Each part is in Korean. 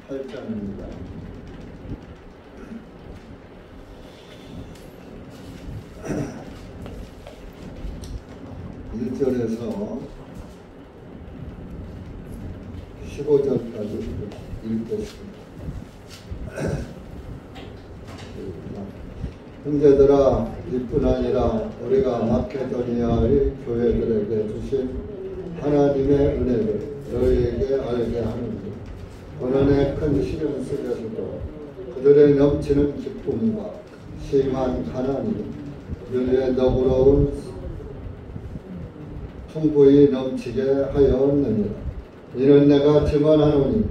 8장입니다. 1절에서 15절까지 읽겠습니다. 형제들아, 이뿐 아니라 우리가 마케도니아의 교회들에게 주신 하나님의 은혜를 너희에게 알게 하는데, 고난의 큰 시련 속에서도 그들의 넘치는 기쁨과 심한 가난이 그들의 너그러운 풍부히 넘치게 하였느니라. 이는 내가 증언하노니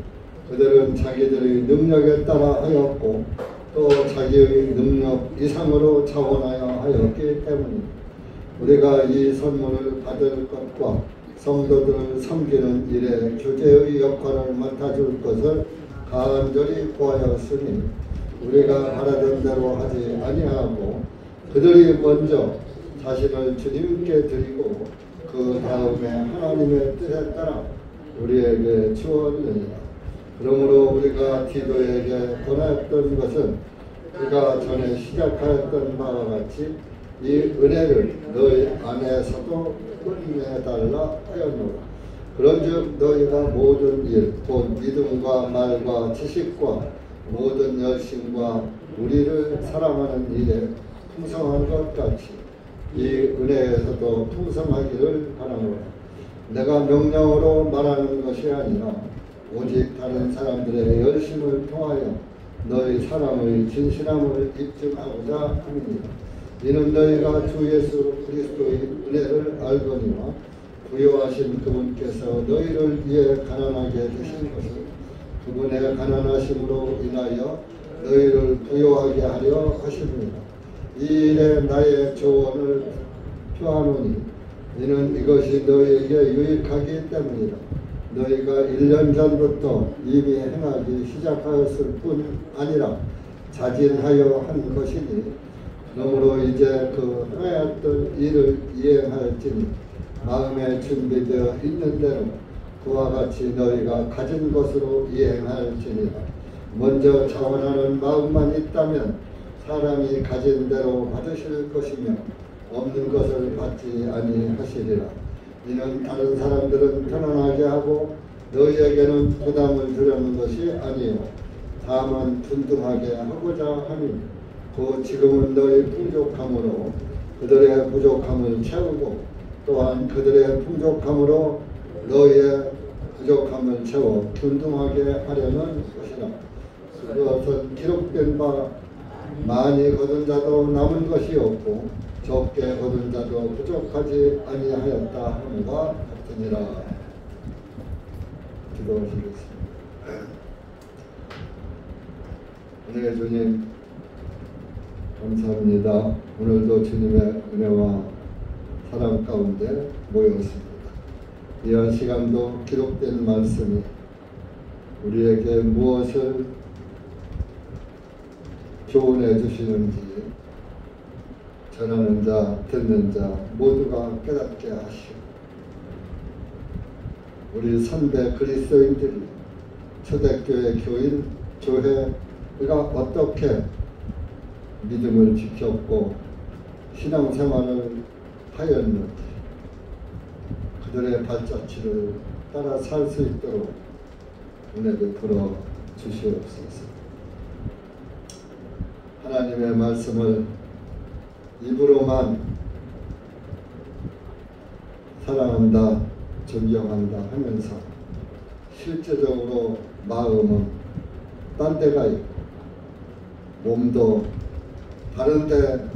그들은 자기들의 능력에 따라 하였고 또 자기의 능력 이상으로 자원하여 하였기 때문이다. 우리가 이 선물을 받을 것과 성도들을 섬기는 일에 교제의 역할을 맡아줄 것을 간절히 구하였으니, 우리가 바라던 대로 하지 아니하고 그들이 먼저 자신을 주님께 드리고 그 다음에 하나님의 뜻에 따라 우리에게 주었느니라. 그러므로 우리가 디도에게 권하였던 것은 그가 전에 시작하였던 바와 같이 이 은혜를 너희 안에서도 끝내달라 하였노라. 그런즉 너희가 모든 일, 곧 믿음과 말과 지식과 모든 열심과 우리를 사랑하는 일에 풍성한 것 같이 이 은혜에서도 풍성하기를 바라노라. 내가 명령으로 말하는 것이 아니라 오직 다른 사람들의 열심을 통하여 너희 사랑의 진실함을 입증하고자 함이니라. 이는 너희가 주 예수 그리스도의 은혜를 알거니와 부요하신 그분께서 너희를 위해 가난하게 되신 것을 그분의 가난하심으로 인하여 너희를 부요하게 하려 하십니다. 이 일에 나의 조언을 표하노니 이는 이것이 너희에게 유익하기 때문이다. 너희가 1년 전부터 이미 행하기 시작하였을 뿐 아니라 자진하여 한 것이니, 그러므로 이제 그 행하였던 일을 이행하였으니 마음에 준비되어 있는 대로 그와 같이 너희가 가진 것으로 이행하였으니라. 먼저 자원하는 마음만 있다면 사람이 가진 대로 받으실 것이며 없는 것을 받지 아니하시리라. 이는 다른 사람들은 편안하게 하고 너희에게는 부담을 주려는 것이 아니요 다만 둔등하게 하고자 하니, 곧 지금은 너희 풍족함으로 그들의 부족함을 채우고 또한 그들의 풍족함으로 너희의 부족함을 채워 둔등하게 하려는 것이라. 그것은 기록된 바 많이 거둔 자도 남은 것이 없고 적게 거둔 자도 부족하지 아니하였다 함과 같으니라. 기도하시겠습니다. 은혜의 주님, 감사합니다. 오늘도 주님의 은혜와 사랑 가운데 모였습니다. 이런 시간도 기록된 말씀이 우리에게 무엇을 교훈해 주시는지 전하는 자, 듣는 자 모두가 깨닫게 하시고, 우리 선배 그리스도인들이 초대교회 교인, 교회가 어떻게 믿음을 지켰고 신앙생활을 하였는지 그들의 발자취를 따라 살 수 있도록 은혜 베풀어 주시옵소서. 하나님의 말씀을 입으로만 사랑한다, 존경한다 하면서 실제적으로 마음은 딴 데가 있고 몸도 다른 데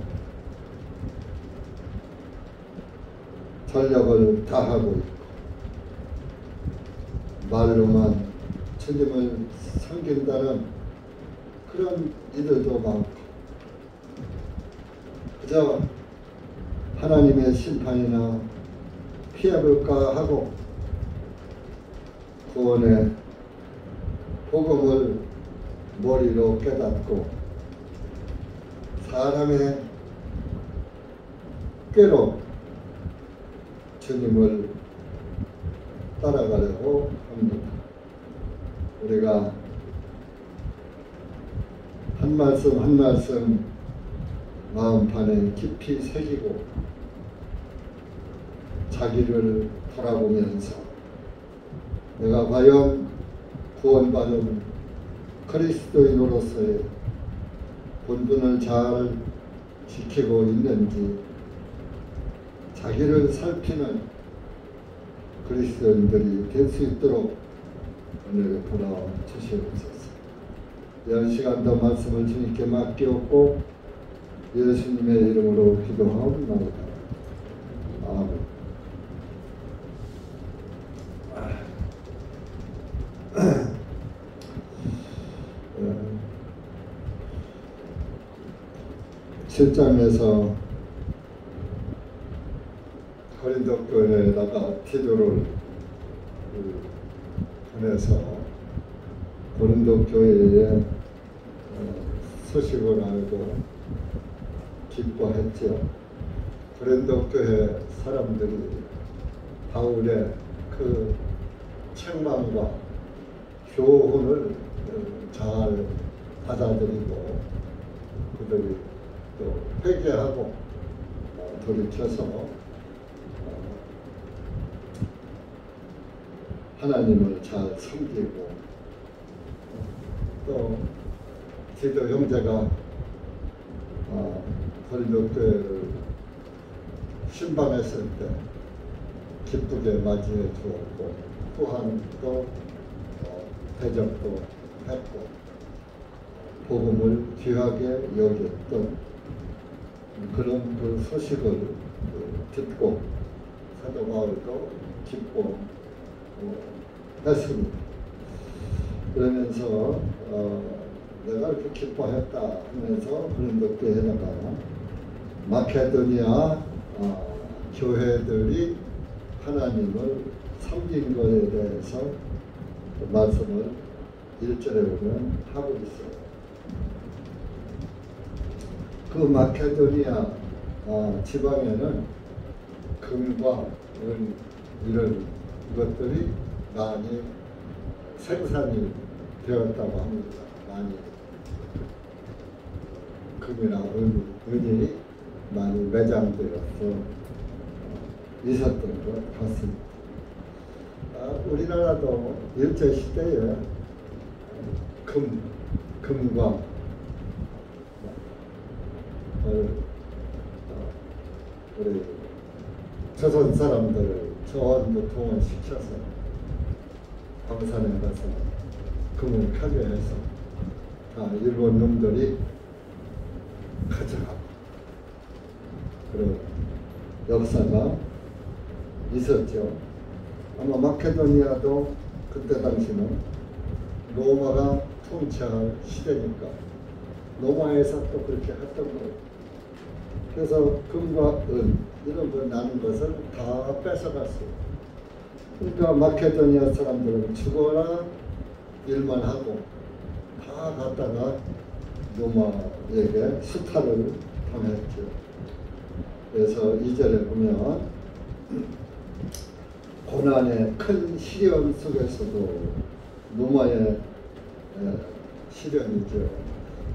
전력을 다하고 있고 말로만 주님을 섬긴다는 그런 이들도 많고, 그저 하나님의 심판이나 피해볼까 하고 구원의 복음을 머리로 깨닫고 사람의 꾀로 주님을 따라가려고 합니다. 우리가 한 말씀 한 말씀 마음판에 깊이 새기고 자기를 돌아보면서 내가 과연 구원받은 그리스도인으로서의 본분을 잘 지키고 있는지 자기를 살피는 그리스도인들이 될 수 있도록 오늘 도와주시옵소서. 이 시간도 말씀을 주님께 맡기옵고 예수님의 이름으로 기도하옵나이다. 아멘. 실장에서 고린도 교회에다가 디도를 보내서 고린도 교회에 소식을 알고 기뻐했죠. 고린도 교회 사람들이 바울의 그 책망과 교훈을 잘 받아들이고 그들이 또 회개하고 돌이켜서 하나님을 잘 섬기고 또 디도 형제가 고린도 교회를 신방했을 때 기쁘게 맞이해 주었고 또한 또 대접도 했고 복음을 귀하게 여겼던 그런 그 소식을 듣고 사도 바울도 기뻐했습니다. 그러면서 내가 이렇게 기뻐했다 하면서 고린도 교회에다가 마케도니아 교회들이 하나님을 섬긴 것에 대해서 말씀을 1절에 보면 하고 있어요. 그 마케도니아 지방에는 금과 은 이런 것들이 많이 생산이 되었다고 합니다. 많이 금이나 은이 많이 매장되어서 있었던 것 같습니다. 우리나라도 일제시대에 금과 우리 조선 사람들을 전부 동원시켜서 광산에 가서 금을 캐게 해서 다 일본 놈들이 가져가고 그런 역사가 있었죠. 아마 마케도니아도 그때 당시는 로마가 통치할 시대니까 로마에서 또 그렇게 했던 거예요. 그래서 금과 은 이런 거 나는 것을 다 뺏어갔어요. 그러니까 마케도니아 사람들은 죽어라 일만 하고 다 갖다가 로마에게 수탈을 당했죠. 그래서 2절에 보면 고난의 큰 시련 속에서도 로마의 시련이죠.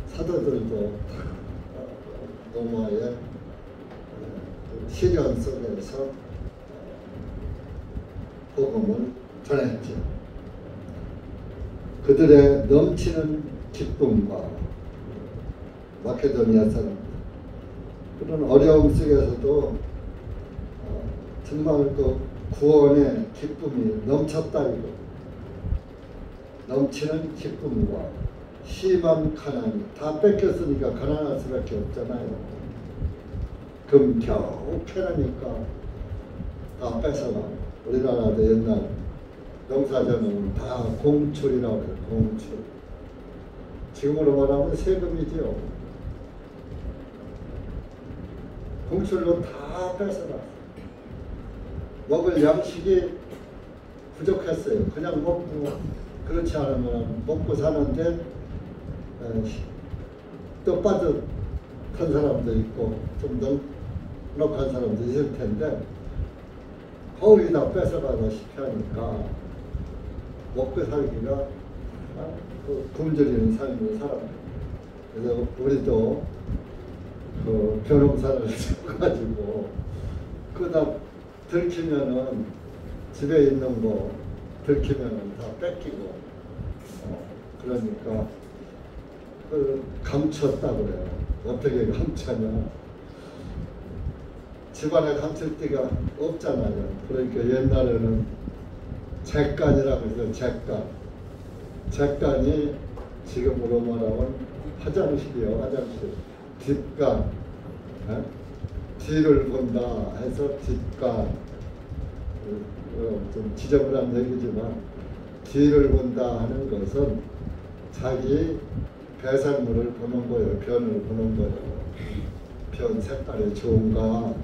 사도들도 로마의 시련 속에서 복음을 전했죠. 그들의 넘치는 기쁨과 마케도니아 사람들 그런 어려움 속에서도 정말 그 구원의 기쁨이 넘쳤다 이거. 넘치는 기쁨과 심한 가난이 다 뺏겼으니까 가난할 수밖에 없잖아요. 금 겨우 캐라니까 다 뺏어가. 우리나라도 옛날 농사져놓으면 다 공출이라고 해요. 공출. 지금으로 말하면 세금이지요. 공출로 다 뺏어갔어요. 먹을 양식이 부족했어요. 그냥 먹고 그렇지 않으면 먹고 사는데 떡바듯한 사람도 있고 좀 넉넉한 사람도 있을 텐데 거의 다 뺏어가다시피 하니까 먹고 살기가 굶주리는 삶을 살았어요. 그래서 우리도 그 벼농사를 지어가지고 그다 들키면은 집에 있는 거 들키면은 다 뺏기고 그러니까 그 감췄다 그래요. 어떻게 감추냐? 집안에 감출 데가 없잖아요. 그러니까 옛날에는 잭간이라고 해서 잭간이 지금으로 말하면 화장실이요. 화장실. 뒷간. 뒤를 본다 해서 뒷간. 좀 지저분한 얘기지만 뒤를 본다 하는 것은 자기 배설물을 보는 거예요. 변을 보는 거예요. 변 색깔이 좋은가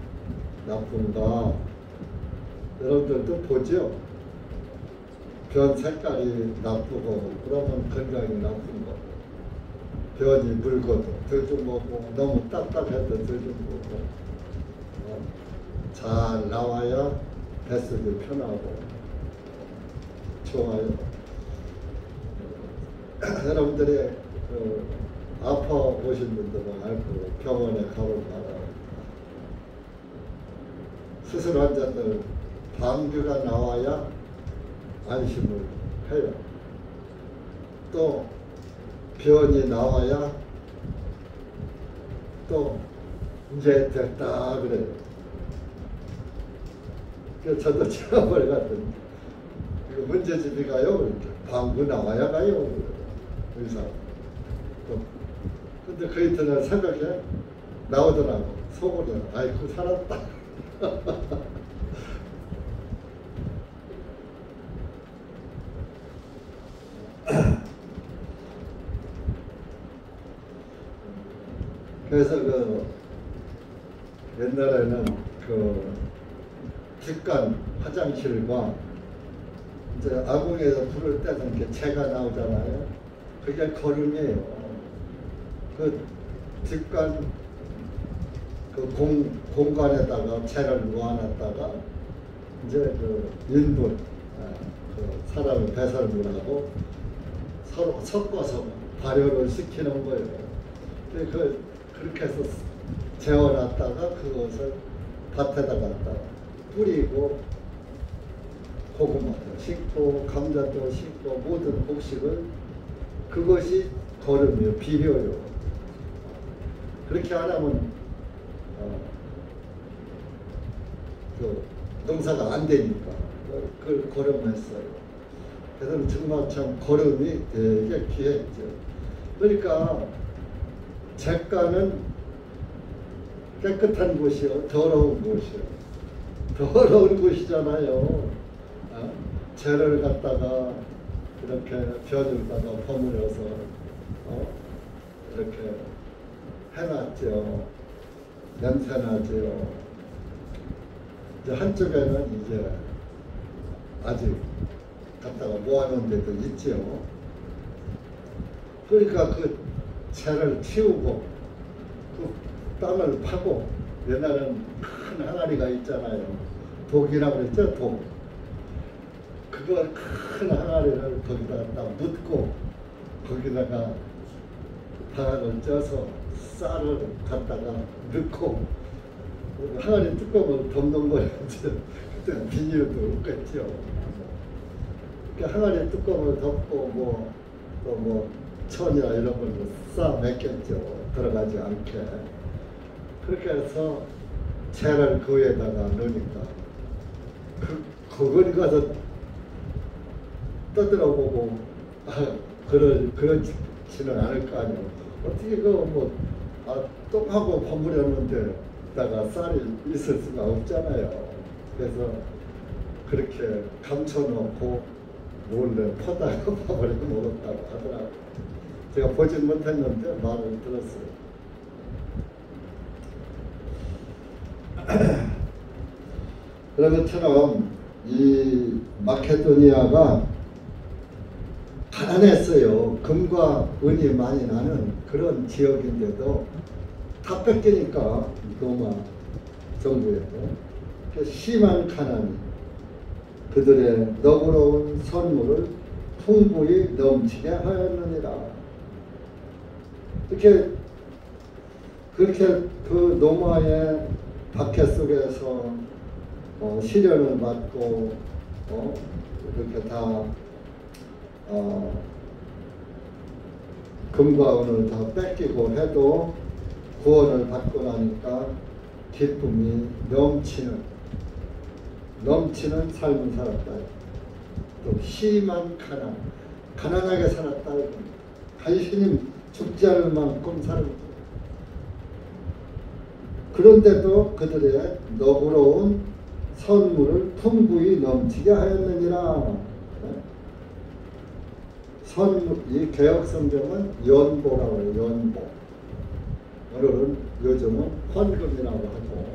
나쁜가 여러분들도 보죠. 변 색깔이 나쁘고 그러면 건강이 나쁜 거. 변이 묽어도 덜 좀 먹고 너무 딱딱해도 덜 좀 먹고 잘 나와야 뱃속이 편하고 좋아요. 여러분들이 아파 보신 분들은 알고 병원에 가보면 수술 환자들 방귀가 나와야 안심을 해요. 또 변이 나와야 또 이제 됐다 그래요. 그래서 저도 지난번에 갔더니 이거 문제집이 가요. 방구 나와야 가요. 의사. 근데 그 이튿날 새벽에 나오더라고. 속으로 아이고 살았다. 그래서 그 옛날에는 그 뒷간 화장실과 이제 아궁에서 불을 때는 이렇게 재가 나오잖아요. 그게 거름이에요. 그 뒷간 그 공간에다가 재를 모아놨다가 이제 그 인분, 그 사람의 배설물하고 서로 섞어서 발효를 시키는 거예요. 그렇게 해서 재워놨다가 그것을 밭에다 갖다가 뿌리고 고구마도 심고 감자도 심고 모든 곡식을 그것이 거름이요, 비료요. 그렇게 안 하면 그 농사가 안 되니까 그걸 거름했어요. 그래서 정말 참 거름이 되게 귀했죠. 그러니까 잭간은 깨끗한 곳이요, 더러운 곳이요. 더러운 곳이잖아요. 재를 갖다가 이렇게 벼들다가 버무려서 이렇게 해놨죠. 냄새나죠. 이제 한쪽에는 이제 아직 갖다가 모아놓은 데도 있죠. 그러니까 그 재를 치우고 그 땅을 파고 옛날에는 큰 항아리가 있잖아요. 독이라고 그랬죠. 독. 그거 큰 항아리를 거기다가 묻고 거기다가 방아를 쪄서 쌀을 갖다가 넣고 항아리 뚜껑을 덮는 거였죠. 그때는 비닐도 없겠죠. 그러니까 항아리 뚜껑을 덮고 또 천이나 이런 걸로 싸 맸겠죠. 들어가지 않게. 그렇게 해서 재를 그 위에다가 넣으니까 그걸 가서 떠들어보고 그렇지는 않을 거 아니에요. 어떻게 똥하고 버무렸는데 다가 쌀이 있을 수가 없잖아요. 그래서 그렇게 감춰놓고 몰래 퍼다가 버려 먹었다고 하더라고요. 제가 보진 못했는데 말을 들었어요. 그런 것처럼 이 마케도니아가 가난했어요. 금과 은이 많이 나는 그런 지역인데도 다 뺏기니까 로마 정부에서 심한 가난이 그들의 너그러운 선물을 풍부히 넘치게 하였느니라. 이렇게 그렇게 그 노마의 박해 속에서 시련을 받고 이렇게 다 금과 은을 다 뺏기고 해도 구원을 받고 나니까 기쁨이 넘치는 삶을 살았다. 또 심한 가난하게 살았다. 간신히 죽지 않을 만큼 살았다. 그런데도 그들의 너그러운 선물을 풍부히 넘치게 하였느니라. 이 개혁성경은 연보라고 해요. 연보. 오늘은 요즘은 헌금이라고 하고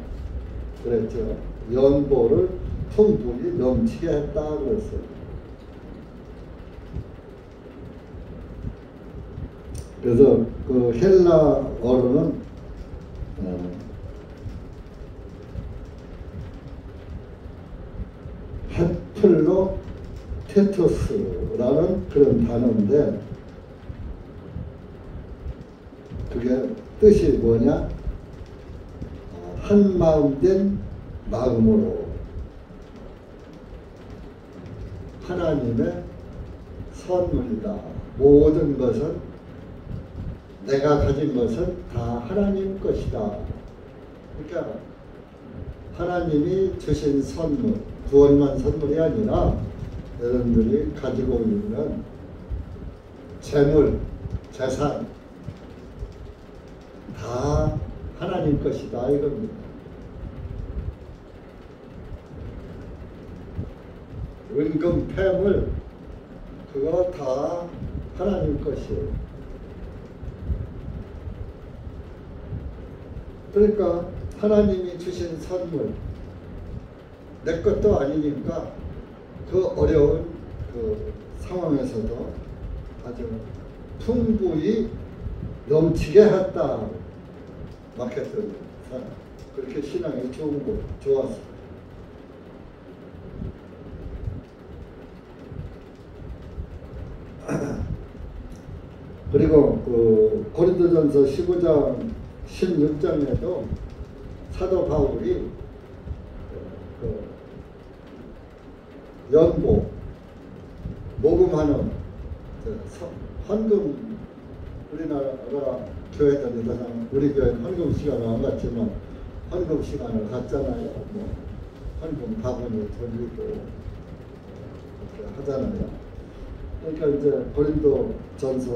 그랬죠. 연보를 풍부히 넘치게 했다 그랬어요. 그래서 그 헬라어로는 핫플로 테토스라는 그런 단어인데 그게 뜻이 뭐냐? 한 마음 된 마음으로 하나님의 선물이다. 모든 것은 내가 가진 것은 다 하나님 것이다. 그러니까 하나님이 주신 선물, 구원만 선물이 아니라 여러분들이 가지고 있는 재물, 재산 다 하나님 것이다 이겁니다. 은금, 폐물 그거 다 하나님 것이에요. 그러니까 하나님이 주신 선물 내 것도 아니니까 그 어려운 그 상황에서도 아주 풍부히 넘치게 했다. 막 했더니 그렇게 신앙이 좋았어. 그리고 그 고린도전서 15장 16장에도 사도 바울이 그 연보 모금하는 헌금 우리나라 교회들이 우리 교회는 헌금 시간을 안 갔지만 헌금 시간을 갔잖아요. 뭐 헌금 바구니 돌리고 이렇게 하잖아요. 그러니까 이제 고린도 전서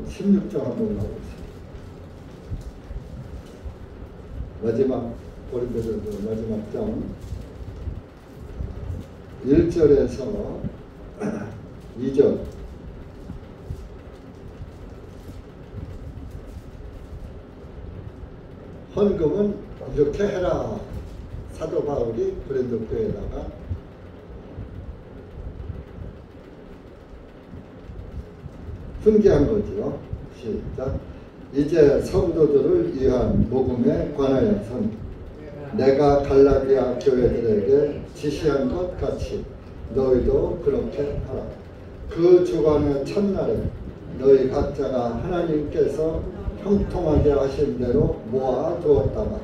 16장 한번 나오겠습니다. 마지막 고린도전서 마지막 장 1절에서 2절 헌금은 이렇게 해라. 사도 바울이 고린도 교회에다가 훈계한 거죠. 시작. 이제 성도들을 위한 복음에 관하여선 내가 갈라디아 교회들에게 지시한 것 같이 너희도 그렇게 하라. 그 주간의 첫날에 너희 각자가 하나님께서 형통하게 하신 대로 모아 두었다가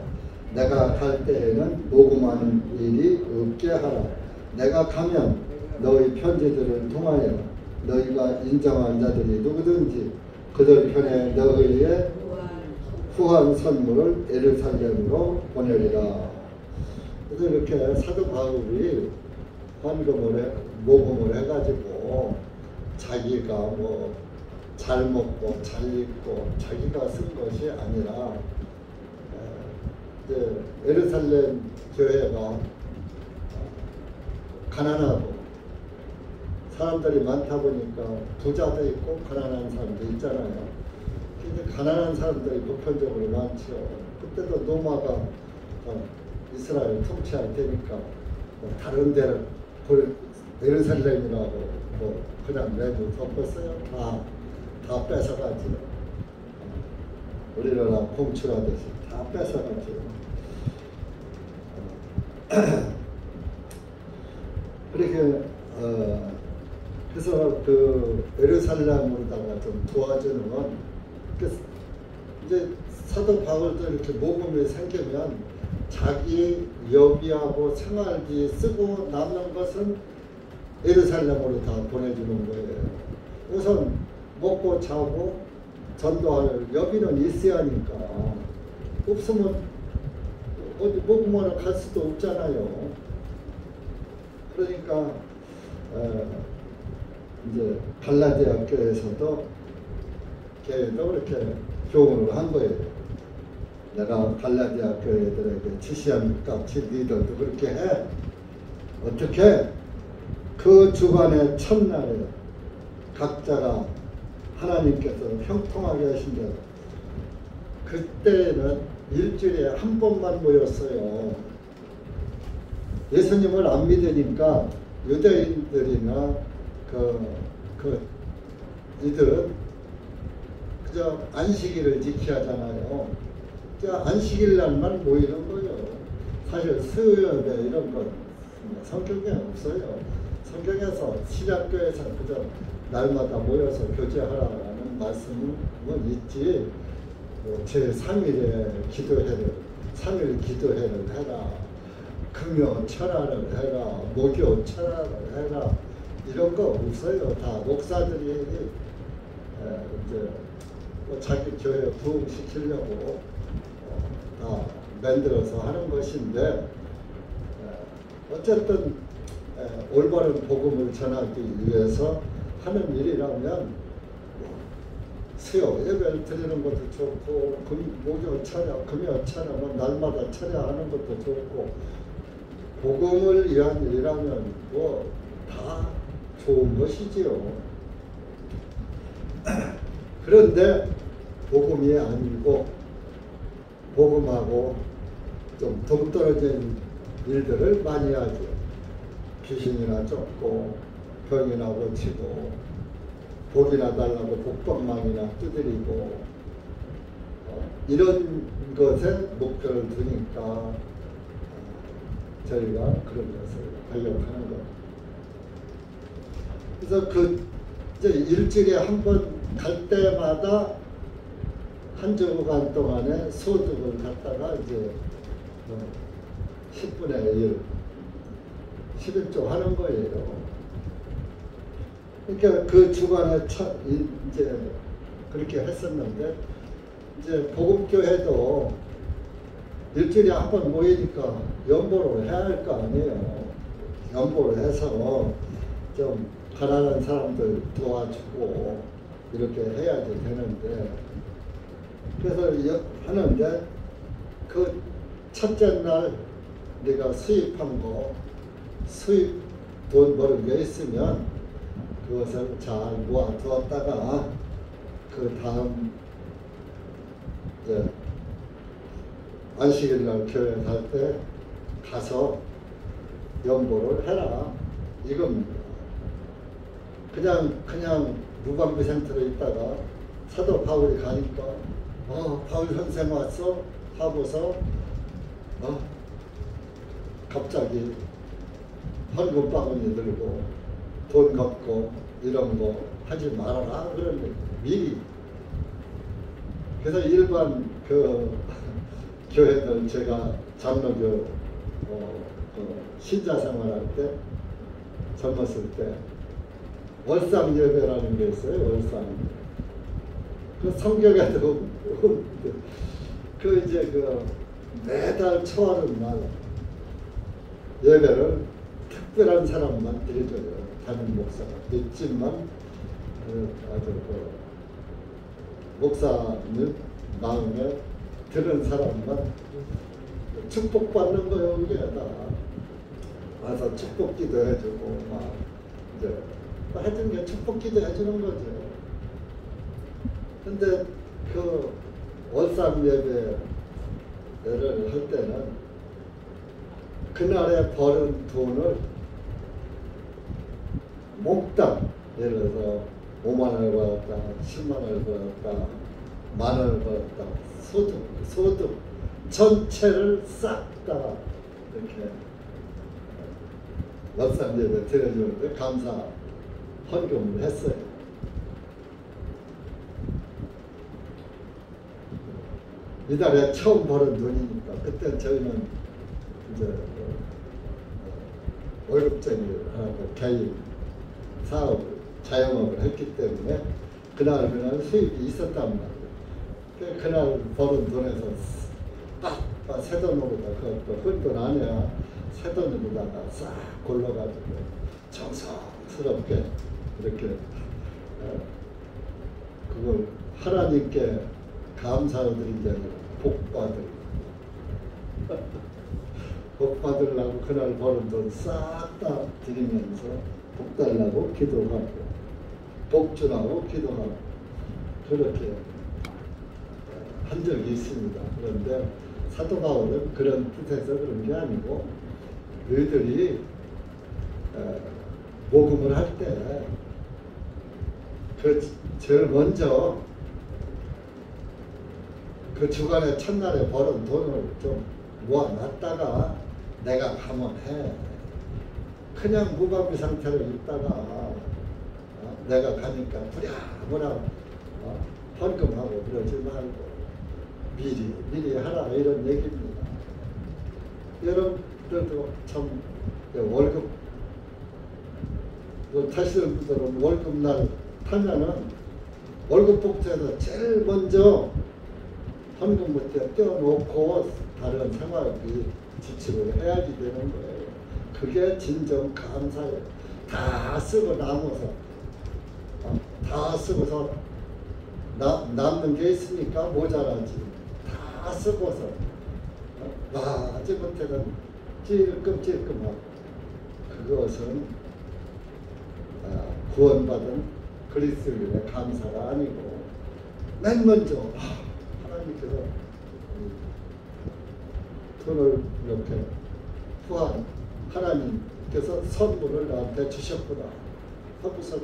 내가 갈 때에는 모금하는 일이 없게 하라. 내가 가면 너희 편지들을 통하여 너희가 인정한 자들이 누구든지 그들 편에 너희의 후한 선물을 예루살렘으로 보내리라. 그래서 이렇게 사도 바울이 모금을 해가지고 자기가 뭐 잘 먹고 잘 입고 자기가 쓴 것이 아니라 이제 예루살렘 교회가 가난하고 사람들이 많다 보니까 부자도 있고 가난한 사람도 있잖아요. 근데 가난한 사람들이 보편적으로 많죠. 그때도 로마가 이스라엘 통치할 테니까 다른 데를 예루살렘이라고 그냥 내주 덮었어요. 다 뺏어가지요. 우리나라 공출하듯이 다 뺏어가지요. 그렇게 그래서 그 예루살렘으로다가 좀 도와주는 건 그 이제 사도 바울도 이렇게 모금이 생기면 자기 여비하고 생활비 쓰고 남는 것은 예루살렘으로 다 보내주는 거예요. 우선 먹고 자고 전도할 여비는 있어야 하니까. 없으면 어디 모금하러 갈 수도 없잖아요. 그러니까 이제 갈라디아 교회에서도 교회도 그렇게 교훈을 한 거예요. 내가 갈라디아 교회들에게 지시한 같이 너희들도 그렇게 해. 어떻게? 그 주간의 첫날에 각자가 하나님께서 형통하게 하신 대로 그때는 일주일에 한 번만 모였어요. 예수님을 안 믿으니까 유대인들이나 이들은 그저 안식일을 지켜야 하잖아요. 안식일 날만 모이는 거예요. 사실 수요일에 이런 건 성경에 없어요. 성경에서 신약교에서 그저 날마다 모여서 교제하라는 말씀은 있지. 제3일에 기도회를 3일 기도회를 해라. 금요 철야를 해라. 목요 철야를 해라. 이런 거 없어요. 다 목사들이 이제 자기 교회 부흥시키려고 다 만들어서 하는 것인데, 어쨌든 올바른 복음을 전하기 위해서 하는 일이라면 수요 예배를 드리는 것도 좋고 목요 철야, 금요 철야 날마다 철야하는 것도 좋고 복음을 위한 일이라면 뭐 다 좋은 것이지요. 그런데 복음이 아니고 복음하고 좀 동떨어진 일들을 많이 하죠. 귀신이나 쫓고 병이나 고치고 복이나 달라고 복방망이나 두드리고 이런 것에 목표를 두니까 저희가 그런 것을 반력하는 것. 그래서 이제 일주일에 한 번 갈 때마다 한 주간 동안에 소득을 갖다가 이제 10분의 1, 11조 하는 거예요. 그러니까 그 주간에 이제 그렇게 했었는데, 이제 복음교회도 일주일에 한 번 모이니까 연보를 해야 할 거 아니에요. 연보를 해서 좀 가난한 사람들 도와주고 이렇게 해야지 되는데, 그래서 하는데 그 첫째 날 내가 수입한 거, 수입 돈 벌은 게 있으면 그것을 잘 모아두었다가 그 다음 이제 안식일 날 교회 갈 때 가서 연보를 해라, 이겁니다. 그냥 무방비 상태로 있다가 사도 바울이 가니까 바울 선생 왔어 하고서 갑자기 헌금 바구니 들고 돈 걷고 이런 거 하지 말아라 그러는데 미리. 그래서 일반 교회들, 제가 장로교 신자 생활할 때 젊었을 때 월상 예배라는 게 있어요. 월상. 그 성경에도 매달 초하는 날 예배를 특별한 사람만 드려줘요. 담임 목사가. 믿지만 아주 목사님 마음에 드는 사람만 축복받는 거예요. 이게 다 와서 축복기도 해주고 막 이제 해준 게 축복기도 해주는 거죠. 근데 그 월상 예배를 할 때는 그날에 벌은 돈을 몽땅, 예를 들어서 5만 원을 벌었다, 10만 원을 벌었다, 만 원을 벌었다, 소득 전체를 싹 다 이렇게 월상 예배 드려주는데 감사 헌금을 했어요. 이달에 처음 벌은 돈이니까 그때 저희는 이제 월급쟁이를 하고 개인 사업을 자영업을 했기 때문에 그날 수입이 있었단 말이에요. 그날 버는 돈에서 딱 새돈으로다 그것도 푼돈 아니야 새돈으로다가 싹 골라가지고 정성스럽게 이렇게 그걸 하나님께 감사드린 게 아니라 복 받으려고 그날 버는 돈 싹 다 드리면서 복 달라고 기도하고 복 주라고 기도하고 그렇게 한 적이 있습니다. 그런데 사도 바울은 그런 뜻에서 그런 게 아니고 너희들이 복음을 할 때 그 제일 먼저 그 주간에 첫날에 벌은 돈을 좀 모아놨다가 내가 가면 해. 그냥 무방비 상태로 있다가 내가 가니까 부랴부랴 헌금하고 그러지 말고 미리 하라 이런 얘기입니다. 여러분들도 참 월급 타시는 분들은 월급날 타면은 월급 복지에서 제일 먼저 헌금부터 떼어놓고 다른 생활비 지출을 해야지 되는 거예요. 그게 진정 감사예요. 다 쓰고 남아서 다 쓰고서 남는 게 있으니까 모자라지. 다 쓰고서 마지못해는 찔끔찔끔하고 그것은 구원받은 그리스도인의 감사가 아니고 맨 먼저 하나님께서 돈을 이렇게 하나님께서 선물을 나한테 주셨구나 하고서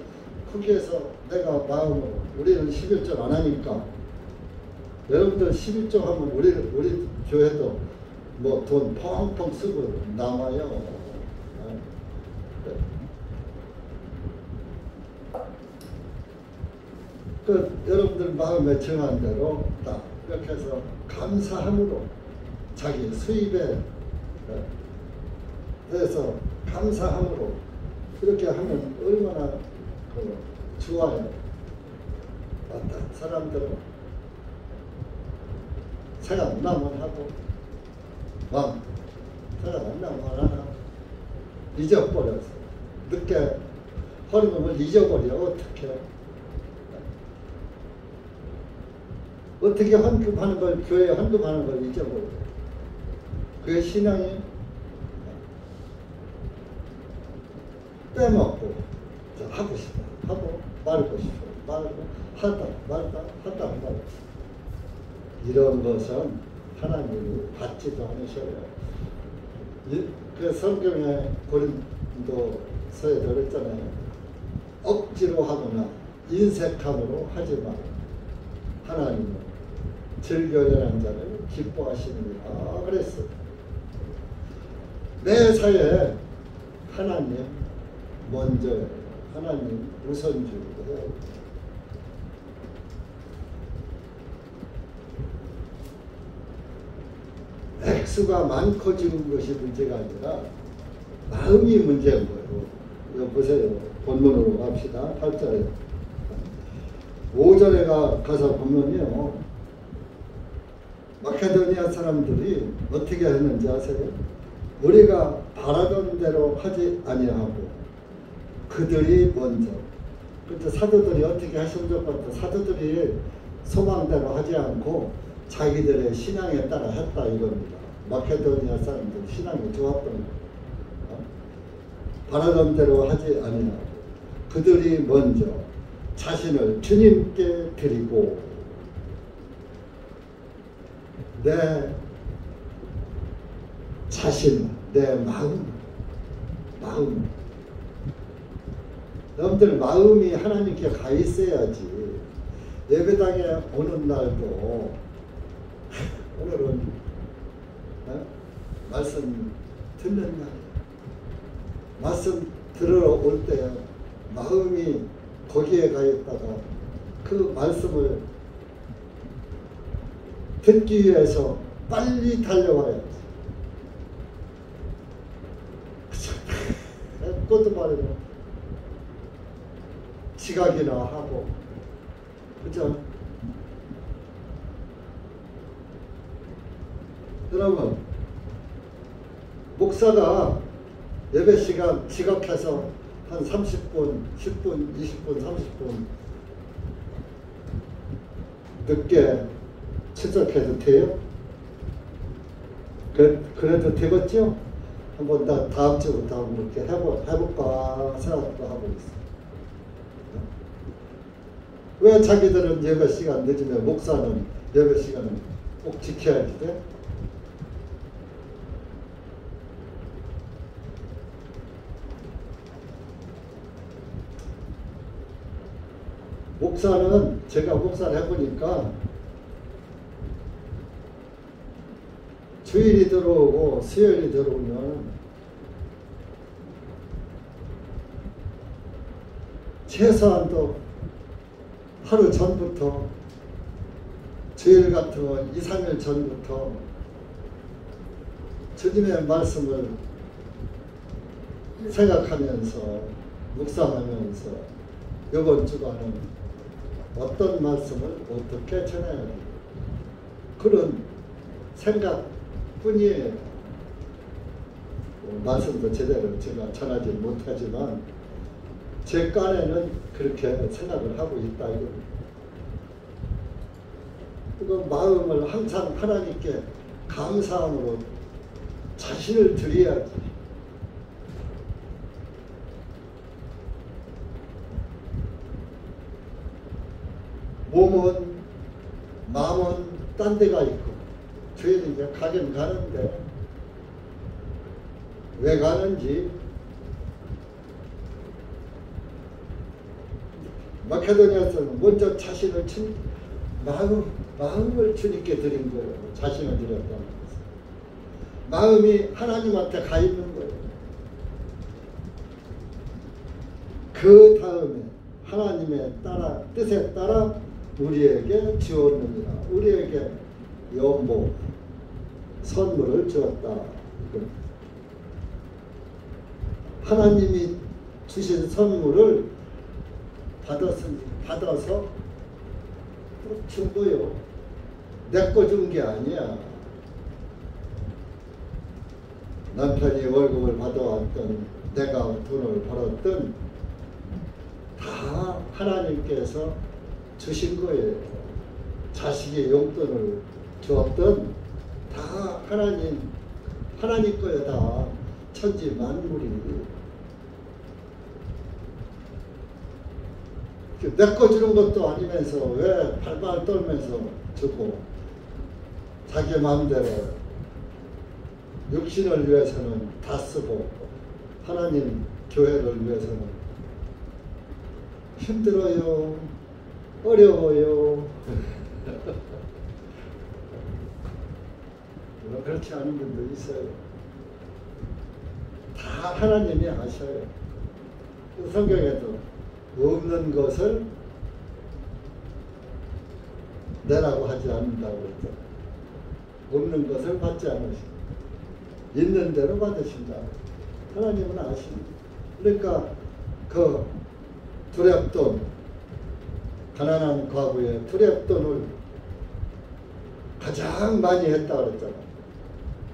거기에서 내가 마음으로 우리는 11조 안 하니까 여러분들 11조 하면 우리 교회도 뭐 돈 펑펑 쓰고 남아요. 여러분들 마음에 정한 대로 딱 이렇게 해서 감사함으로 자기 수입에 대해서 감사함으로 이렇게 하면 얼마나 좋아요. 맞다. 사람들은 생각나면 하고 생각나면 하나 잊어버려서 늦게 헌금을 잊어버려. 어떻게 헌금하는 걸 교회에 헌금하는 걸 잊어버려. 그게 신앙이 빼먹고 하고 싶어 하고 말고 싶어 말고 하다 말다 이런 것은 하나님이 받지도 않으셔요. 그 성경에 고린도서에 그랬잖아요. 억지로 하거나 인색함으로 하지 마. 하나님은 즐겨내는 자를 기뻐하시느니라 그랬어. 내 사에 하나님 먼저 하나님 우선주의고 액수가 많고 적은 것이 문제가 아니라 마음이 문제인 거예요. 이거 보세요. 본문으로 갑시다. 8절에 5절에 가서 보면요. 마케도니아 사람들이 어떻게 했는지 아세요? 우리가 바라던 대로 하지 아니하고 그들이 먼저. 그때 사도들이 어떻게 하신 것 같아? 사도들이 소망대로 하지 않고 자기들의 신앙에 따라 했다 이겁니다. 마케도니아 사람들 신앙이 좋았던 거예요. 바라던 대로 하지 아니하고 그들이 먼저 자신을 주님께 드리고 내 자신, 내 마음 여러분들 마음이 하나님께 가 있어야지. 예배당에 오는 날도 오늘은 말씀 듣는 날이에요. 말씀 들으러 올 때 마음이 거기에 가 있다가 그 말씀을 듣기 위해서 빨리 달려와야지. 그것도 말이야. 지각이나 하고, 그죠? 여러분, 목사가 예배 시간 지각해서 한 30분, 10분, 20분, 30분 늦게 출석해도 돼요? 그래도 되겠죠? 한번 다음 주부터 한번 이렇게 해볼까 생각도 하고 있어요. 왜 자기들은 예배 시간 늦으면 목사는 예배 시간을 꼭 지켜야지 돼? 목사는 제가 목사를 해보니까 주일이 들어오고 수요일이 들어오면 최소한도 하루 전부터, 주일 같으면 2, 3일 전부터 주님의 말씀을 생각하면서 묵상하면서 이번 주간은 어떤 말씀을 어떻게 전해야 돼, 그런 생각뿐이에요. 말씀도 제대로 제가 전하지 못하지만 제 깐에는 그렇게 생각을 하고 있다 이겁니다. 그 마음을 항상 하나님께 감사함으로 자신을 드려야지. 몸은, 마음은 딴 데가 있고, 저희는 이제 가긴 가는데, 왜 가는지, 마케도니아에서는 먼저 자신을 마음을 주님께 드린 거예요. 자신을 드렸다는 것은. 마음이 하나님한테 가 있는 거예요. 그 다음에 하나님의 뜻에 따라 우리에게 주었느니라. 우리에게 연복, 선물을 주었다. 하나님이 주신 선물을 받아서 준 거요. 내 거 준 게 아니야. 남편이 월급을 받아왔던, 내가 돈을 벌었던 다 하나님께서 주신 거예요. 자식의 용돈을 주었던 다 하나님 거예요. 다 천지 만물이. 내 거 주는 것도 아니면서 왜 발발 떨면서 주고, 자기 마음대로 육신을 위해서는 다 쓰고 하나님 교회를 위해서는 힘들어요, 어려워요. 그렇지 않은 분도 있어요. 다 하나님이 아셔요. 성경에도 없는 것을 내라고 하지 않는다고 했죠. 없는 것을 받지 않으신다. 있는 대로 받으신다. 하나님은 아십니다. 그러니까 그 두렵돈, 가난한 과부의 두렵돈을 가장 많이 했다 그랬잖아.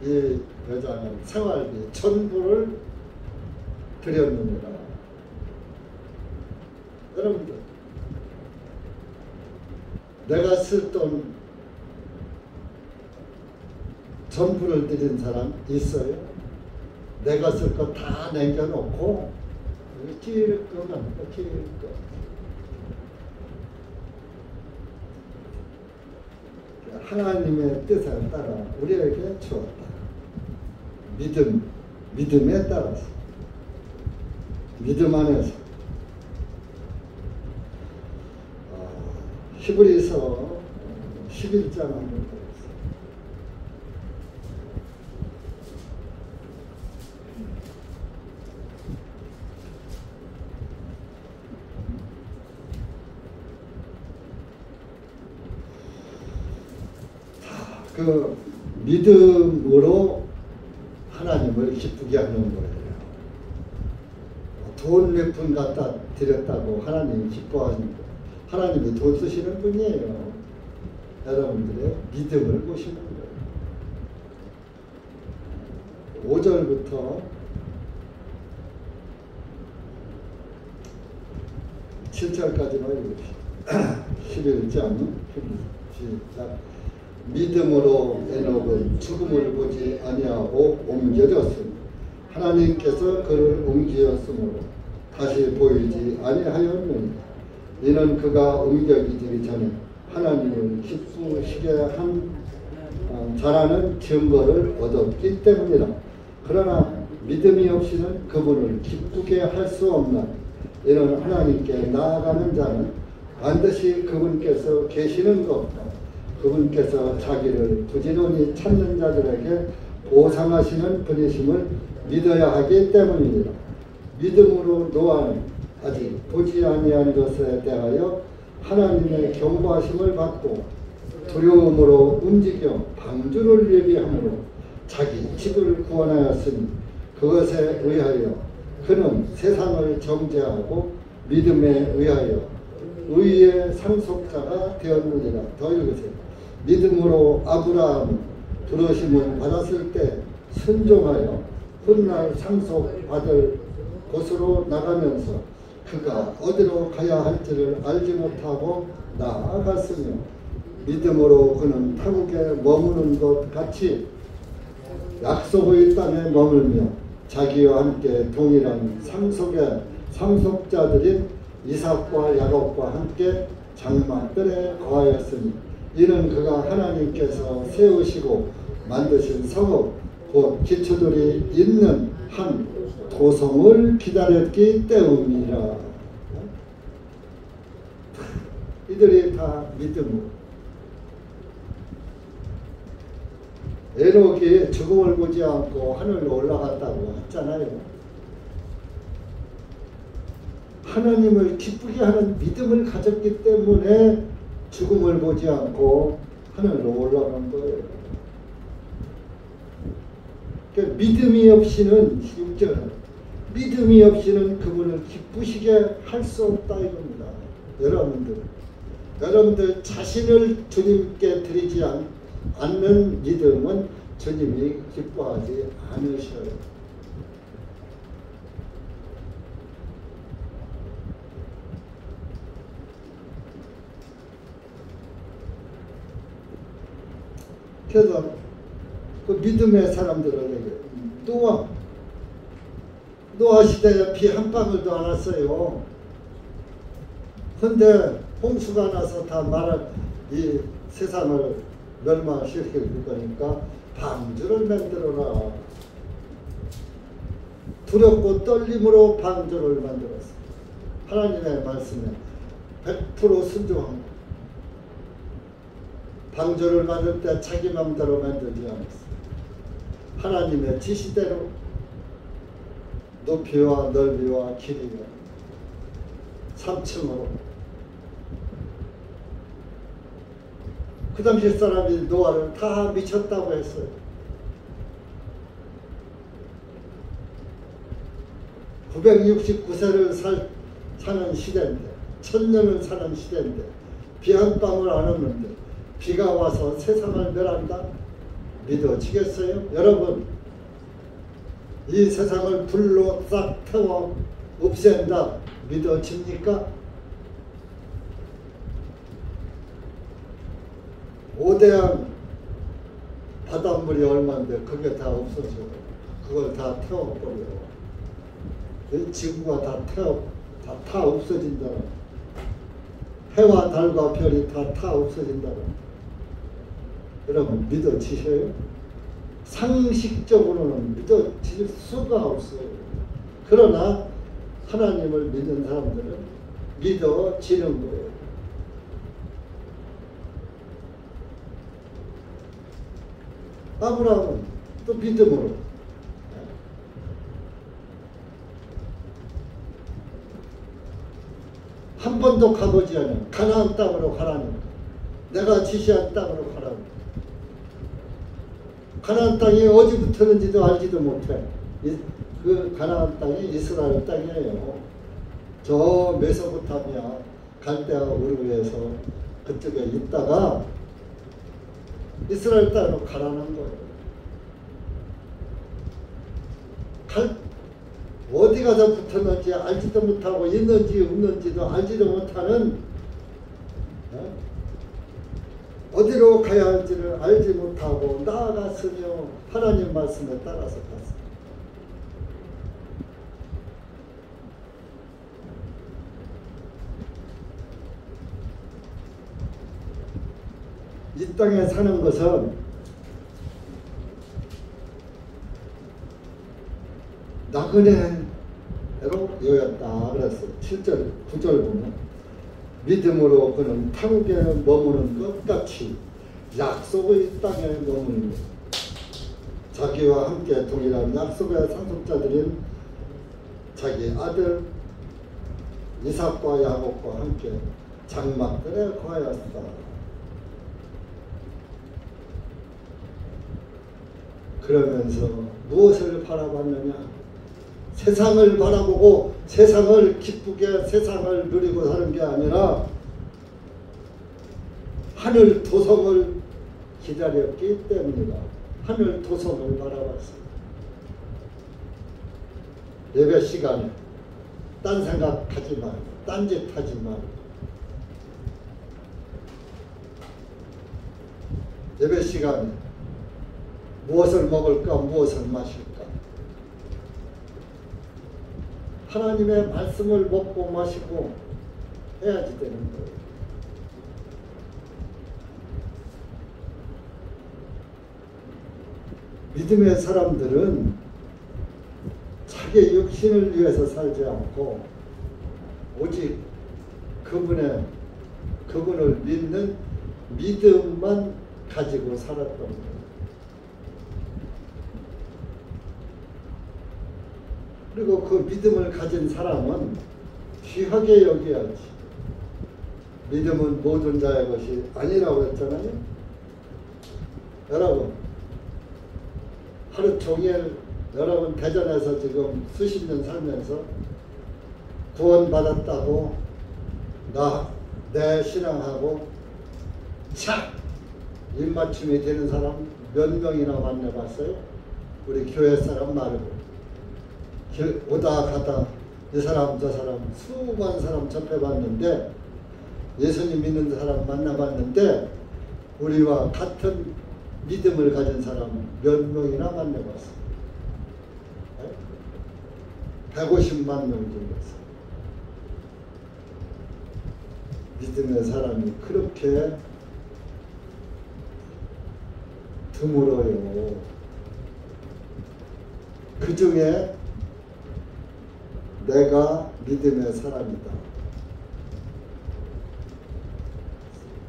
이 여자는 생활비 전부를 드렸느니라. 여러분들, 내가 쓸 돈 전부를 드린 사람 있어요? 내가 쓸 거 다 남겨놓고 찔끔 합니다. 찔끔. 하나님의 뜻에 따라 우리에게 주었다. 믿음에 따라서, 믿음 안에서. 히브리서 11장 한번 보겠습니다. 그 믿음으로 하나님을 기쁘게 하는 거예요. 돈 몇 푼 갖다 드렸다고 하나님이 기뻐하는 거예요. 하나님이 돈 쓰시는 분이에요. 여러분들의 믿음을 보시는 거예요. 5절부터 7절까지만 읽읍시다. 11장 시작. 믿음으로 에녹은 죽음을 보지 아니하고 옮겨졌으니 하나님께서 그를 옮기었으므로 다시 보이지 아니하였느니라. 이는 그가 옮겨지기 전에 하나님을 기쁘시게 한 자라는 증거를 얻었기 때문이라. 그러나 믿음이 없이는 그분을 기쁘게 할 수 없나. 이는 하나님께 나아가는 자는 반드시 그분께서 계시는 것과 그분께서 자기를 부지런히 찾는 자들에게 보상하시는 분이심을 믿어야 하기 때문이니라. 믿음으로 노아는 아직 보지 아니한 것에 대하여 하나님의 경고하심을 받고 두려움으로 움직여 방주를 예비함으로 자기 집을 구원하였으니 그것에 의하여 그는 세상을 정죄하고 믿음에 의하여 의의 상속자가 되었느니라. 더 읽으세요. 믿음으로 아브라함은 부르심을 받았을 때 순종하여 훗날 상속받을 곳으로 나가면서 그가 어디로 가야 할지를 알지 못하고 나아갔으며 믿음으로 그는 타국에 머무는 것 같이 약속의 땅에 머물며 자기와 함께 동일한 상속의 상속자들인 이삭과 야곱과 함께 장막들에 거하였으니 이는 그가 하나님께서 세우시고 만드신 성읍 곧 기초들이 있는 한 도성을 기다렸기 때문이라. 이들이 다 믿음으로. 에녹이 죽음을 보지 않고 하늘로 올라갔다고 했잖아요. 하나님을 기쁘게 하는 믿음을 가졌기 때문에 죽음을 보지 않고 하늘로 올라간 거예요. 그러니까 믿음이 없이는 6절 믿음이 없이는 그분을 기쁘시게 할 수 없다 이겁니다. 여러분들 자신을 주님께 드리지 않는 믿음은 주님이 기뻐하지 않으셔요. 그래서 그 믿음의 사람들을 얘기해요. 노아 시대에 비 한 방울도 안 왔어요. 근데 홍수가 나서 다 이 세상을 멸망시킬 거니까 방주를 만들어라. 두렵고 떨림으로 방주를 만들었어. 하나님의 말씀에 100% 순종한 거. 방주를 만들 때 자기 마음대로 만들지 않았어. 하나님의 지시대로 높이와 넓이와 길이가 3층으로. 그 당시 사람이 노아를 다 미쳤다고 했어요. (969세를) 사는 시대인데 1000년을 사는 시대인데 비 한 방울 안 오는데 비가 와서 세상을 멸한다? 믿어지겠어요? 여러분, 이 세상을 불로 싹 태워 없앤다. 믿어집니까? 5대양 바닷물이 얼마인데 그게 다 없어져. 그걸 다 태워버려. 이 지구가 다 없어진다. 해와 달과 별이 다 없어진다. 여러분 믿어지셔요? 상식적으로는 믿어질 수가 없어요. 그러나 하나님을 믿는 사람들은 믿어지는 거예요. 아브라함은 또 믿음으로 한 번도 가보지 않은 가나안 땅으로 가라는, 내가 지시한 땅으로 가라는. 가나안 땅이 어디 붙었는지도 알지도 못해. 그 가나안 땅이 이스라엘 땅이에요. 저 메소포타미아 갈대아 우르에서 그쪽에 있다가 이스라엘 땅으로 가라는 거예요. 어디 가서 붙었는지 알지도 못하고 있는지 없는지도 알지도 못하는 어디로 가야 할지를 알지 못하고 나아갔으며 하나님 말씀에 따라서 갔습니다. 이 땅에 사는 것은 나그네로 여겼다 그랬어. 7절 9절 보면 믿음으로 그는 타국에 머무는 것 같이 약속의 땅에 머무는 것. 자기와 함께 동일한 약속의 상속자들인 자기 아들 이삭과 야곱과 함께 장막들에 거하였다. 그러면서 무엇을 바라봤느냐? 세상을 바라보고 세상을 기쁘게 세상을 누리고 사는 게 아니라 하늘 도성을 기다렸기 때문이다. 하늘 도성을 바라봤습니다. 예배 시간에 딴 생각하지 말고 딴짓 하지 말고 예배 시간에 무엇을 먹을까 무엇을 마실까 하나님의 말씀을 먹고 마시고 해야지 되는 거예요. 믿음의 사람들은 자기 육신을 위해서 살지 않고 오직 그분을 믿는 믿음만 가지고 살았던 거예요. 그리고 그 믿음을 가진 사람은 귀하게 여겨야지. 믿음은 모든 자의 것이 아니라고 했잖아요. 여러분 하루 종일 여러분 대전에서 지금 수십 년 살면서 구원받았다고 내 신앙하고 착 입맞춤이 되는 사람 몇 명이나 만나봤어요? 우리 교회 사람 말고 길 오다 가다 이 사람 저 사람 수많은 사람 접해봤는데 예수님 믿는 사람 만나봤는데 우리와 같은 믿음을 가진 사람 몇 명이나 만나봤어요. 150만 명 정도였어요. 믿음의 사람이 그렇게 드물어요. 그 중에 내가 믿음의 사람이다.